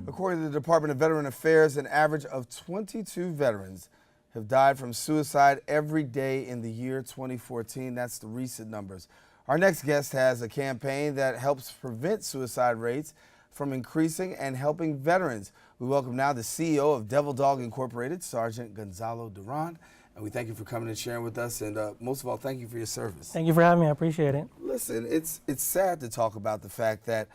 According to the Department of Veteran Affairs, an average of 22 veterans have died from suicide every day in the year 2014. That's the recent numbers. Our next guest has a campaign that helps prevent suicide rates from increasing and helping veterans. We welcome now the CEO of Devil Dog Incorporated, Sergeant Gonzalo Duran. And we thank you for coming and sharing with us. And most of all, thank you for your service. Thank you for having me. I appreciate it. Listen, it's sad to talk about the fact that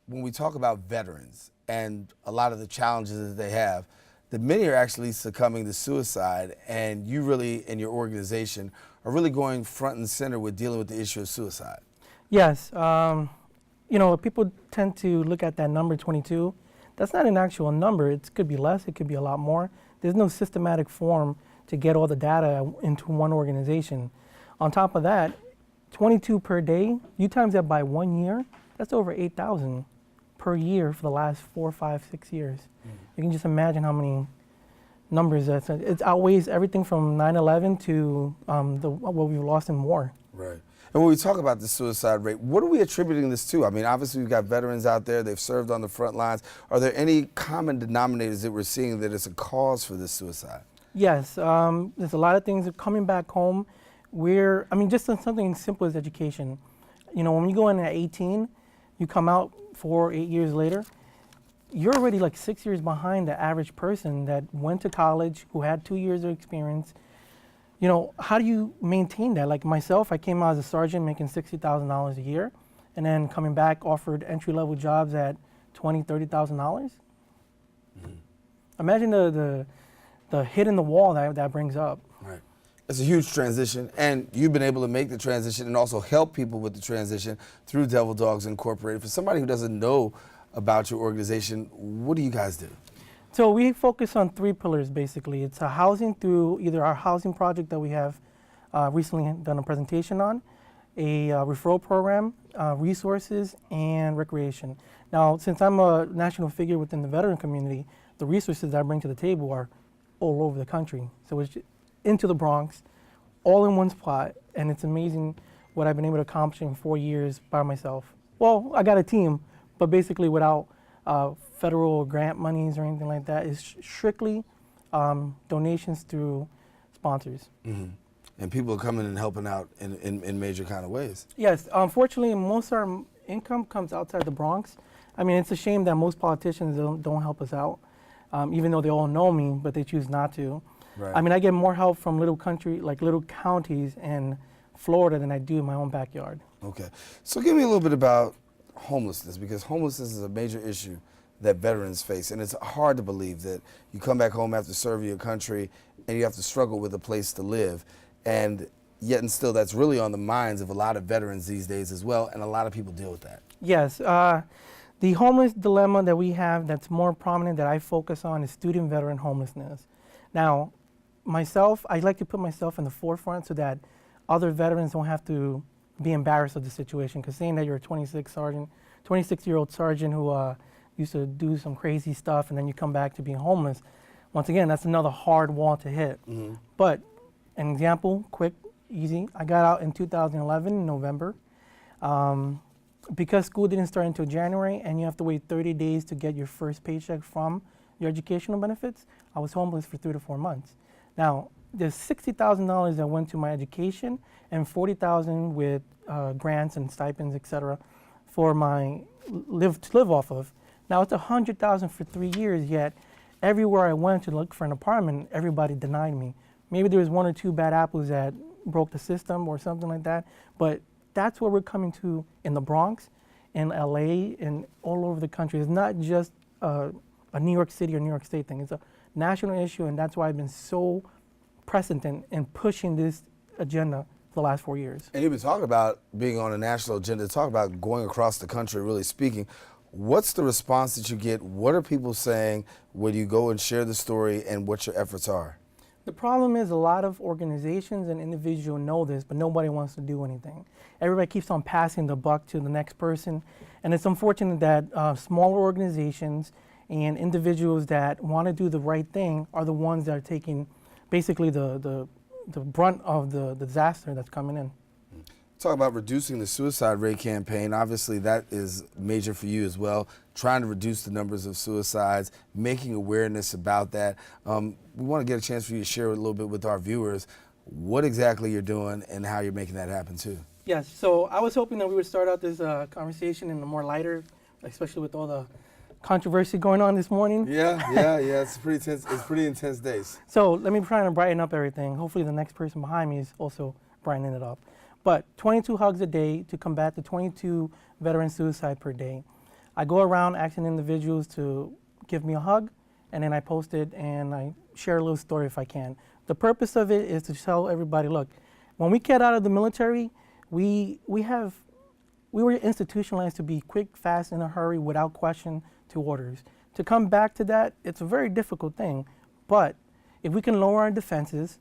when we talk about veterans and a lot of the challenges that they have, that many are actually succumbing to suicide, and you really, in your organization, are really going front and center with dealing with the issue of suicide. Yes. You know, people tend to look at that number 22. That's not an actual number. It could be less. It could be a lot more. There's no systematic form to get all the data into one organization. On top of that, 22 per day, you times that by 1 year, that's over 8,000 per year for the last 4, 5, 6 years. You can just imagine how many numbers that's. It outweighs everything from 9/11 to what we've lost in war. Right. And when we talk about the suicide rate, what are we attributing this to? I mean, obviously we've got veterans out there, they've served on the front lines. Are there any common denominators that we're seeing that is a cause for this suicide? Yes, there's a lot of things coming back home. Just something as simple as education. You know, when you go in at 18, you come out 4 or 8 years later, you're already like 6 years behind the average person that went to college, who had 2 years of experience. You know, how do you maintain that? Like myself, I came out as a sergeant making $60,000 a year, and then coming back offered entry-level jobs at $20,000, $30,000. Imagine the hit in the wall that brings up. Right. It's a huge transition, and you've been able to make the transition and also help people with the transition through Devil Dogs Incorporated. For somebody who doesn't know about your organization, what do you guys do? So we focus on 3 pillars, basically. It's a housing through either our housing project that we have recently done a presentation on, a referral program, resources, and recreation. Now, since I'm a national figure within the veteran community, the resources I bring to the table are all over the country. So it's into the Bronx, all in one spot, and it's amazing what I've been able to accomplish in 4 years by myself. Well, I got a team, but basically without federal grant monies or anything like that. It's strictly donations through sponsors. And people are coming and helping out in major kind of ways. Yes, unfortunately, most of our income comes outside the Bronx. I mean, it's a shame that most politicians don't help us out, even though they all know me, but they choose not to. Right. I mean, I get more help from little counties in Florida than I do in my own backyard. Okay, so give me a little bit about homelessness, because homelessness is a major issue that veterans face, and it's hard to believe that you come back home after serving your country and you have to struggle with a place to live, and yet and still that's really on the minds of a lot of veterans these days as well, and a lot of people deal with that. Yes, the homeless dilemma that we have that's more prominent that I focus on is student veteran homelessness. Now, myself, I like to put myself in the forefront so that other veterans don't have to be embarrassed of the situation, because saying that you're a 26-year-old sergeant who used to do some crazy stuff and then you come back to being homeless, once again, that's another hard wall to hit. But an example, quick, easy, I got out in 2011 in November. Because school didn't start until January and you have to wait 30 days to get your first paycheck from your educational benefits, I was homeless for 3 to 4 months. Now, there's $60,000 that went to my education and $40,000 with grants and stipends, etc., for my to live off of. Now it's $100,000 for 3 years, yet everywhere I went to look for an apartment, everybody denied me. Maybe there was 1 or 2 bad apples that broke the system or something like that, but that's what we're coming to in the Bronx, in LA, and all over the country. It's not just a New York City or New York State thing. It's a national issue, and that's why I've been so present in pushing this agenda for the last 4 years. And you've been talking about being on a national agenda, talk about going across the country, really speaking. What's the response that you get? What are people saying when you go and share the story, and what your efforts are? The problem is a lot of organizations and individuals know this, but nobody wants to do anything. Everybody keeps on passing the buck to the next person, and it's unfortunate that smaller organizations and individuals that want to do the right thing are the ones that are taking basically the brunt of the disaster that's coming in. Talk about reducing the suicide rate campaign. Obviously, that is major for you as well, trying to reduce the numbers of suicides, making awareness about that. We want to get a chance for you to share a little bit with our viewers what exactly you're doing and how you're making that happen, too. Yes, so I was hoping that we would start out this conversation in a more lighter, especially with all the controversy going on this morning. Yeah. It's pretty intense days. So let me try to brighten up everything. Hopefully the next person behind me is also brightening it up. But 22 hugs a day to combat the 22 veteran suicide per day. I go around asking individuals to give me a hug, and then I post it and I share a little story if I can. The purpose of it is to tell everybody, look, when we get out of the military, we were institutionalized to be quick, fast, in a hurry, without question, to orders. To come back to that, it's a very difficult thing. But if we can lower our defenses,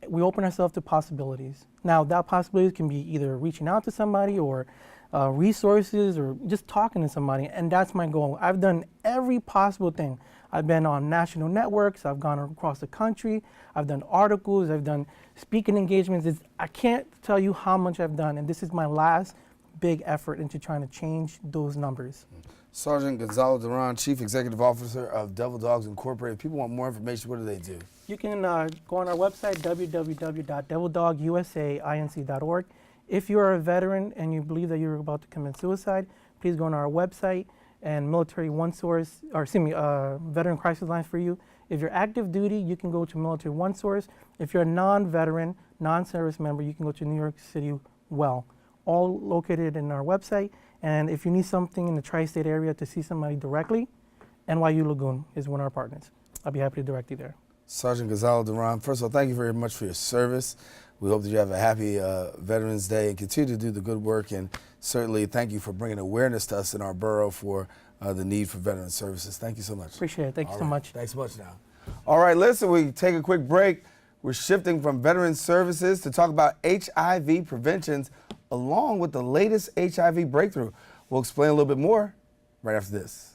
we open ourselves to possibilities. Now, that possibilities can be either reaching out to somebody or resources or just talking to somebody, and that's my goal. I've done every possible thing. I've been on national networks, I've gone across the country, I've done articles, I've done speaking engagements. I can't tell you how much I've done, and this is my last big effort into trying to change those numbers. Sergeant Gonzalo Duran, Chief Executive Officer of Devil Dogs Incorporated. If people want more information, what do they do? You can go on our website, www.devildogusainc.org. If you are a veteran and you believe that you're about to commit suicide, please go on our website and Military One Source, or excuse me, Veteran Crisis Lines for you. If you're active duty, you can go to Military One Source. If you're a non-veteran, non-service member, you can go to New York City Well, all located in our website. And if you need something in the tri-state area to see somebody directly, NYU Lagoon is one of our partners. I'll be happy to direct you there. Sergeant Gonzalo Duran, first of all, thank you very much for your service. We hope that you have a happy Veterans Day and continue to do the good work. And certainly thank you for bringing awareness to us in our borough for the need for veteran services. Thank you so much. Appreciate it. Thank you so much. Thanks so much now. All right, listen, we take a quick break. We're shifting from veteran services to talk about HIV preventions along with the latest HIV breakthrough. We'll explain a little bit more right after this.